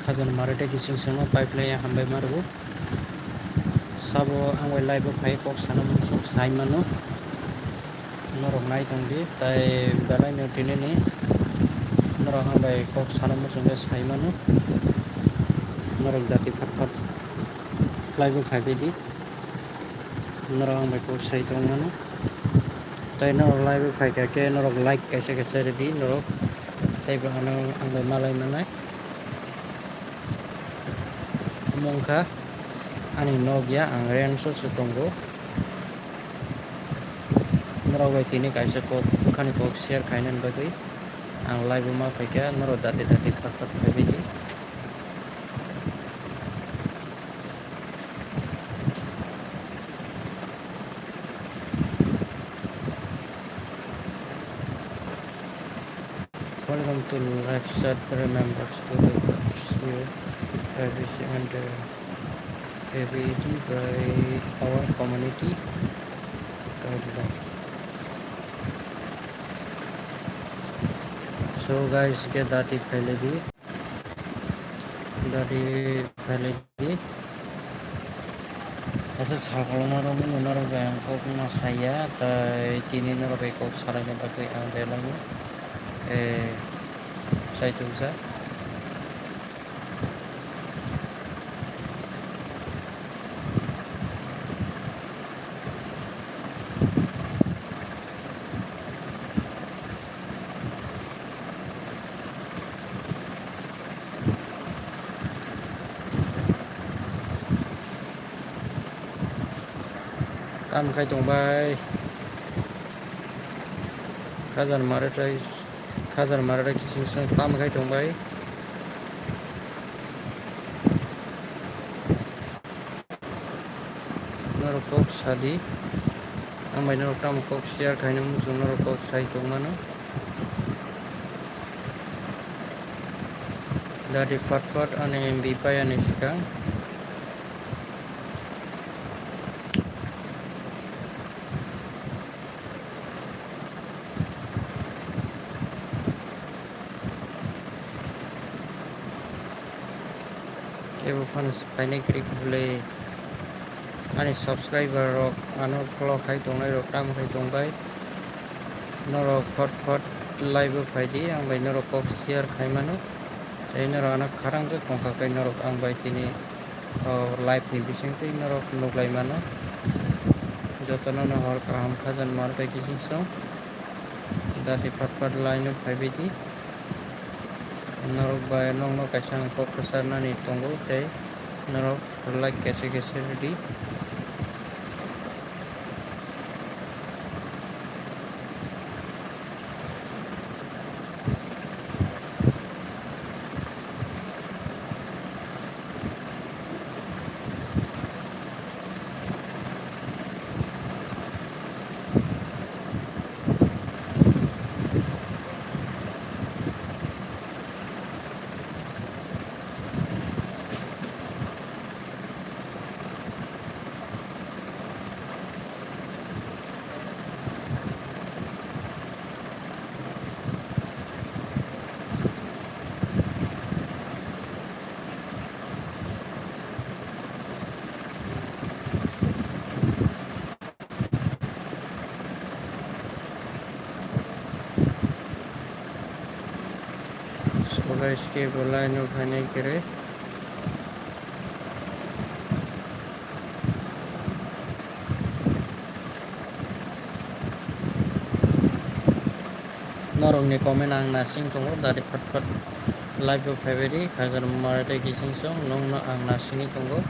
खाजन मारटे gising seno pipeline hambai marbo sabo angwai live phai kok sanam suk sai mano norok nai tongdi tai belai no tineni norok hambai kok sanam suk sai mano norok dati phat phat live phai bedi norok hambai kok sai tong mano tai norok live phai ka ke norok like kaisa kaisa ready norok tai ba ano angbai malai manai mongkha ani nogya ang ren so tongo norok bai tini kaisa kok bukhani kok share khainan bagui ang live ma phaika norok dati dati phat phat phai bedi welcome to live chat remembers to the your privacy and ability by our community guideline. So guys, get that pहले दी ऐसा सालना रंग नर Bangkok ना साया तीनी नर Bangkok सालाने बाकी आं बेलांग साइटुसा काम खाई तंबाय खाजन मारटे gising seno काम खाई तंबाय norok kok sadi ambai norok tam kok share khaina musuk norok kok sai tongmano dati phat phat ani mb pai ani sikang kebo fans paine krik bole ani subscriber rok ano follow khai tongnai rok tam khai tongbai norok phat phat live phai di angbai norok kok share khai mano tai norok ana kharang je tongkha kai norok angbai tini live ni bisingtwi norok nuglai mano jotono no hor kaham khajan marbai gising song dati phat phat line phai bedi norok bai nongno kaisa kok khasarnani tongo tei norok like kaisa kaisa ready guys ke bolai no phane kere norok ni comment ang nasing tongo dati phat phat live phai bedi khajar marate gising song nongno ang nasingi tongo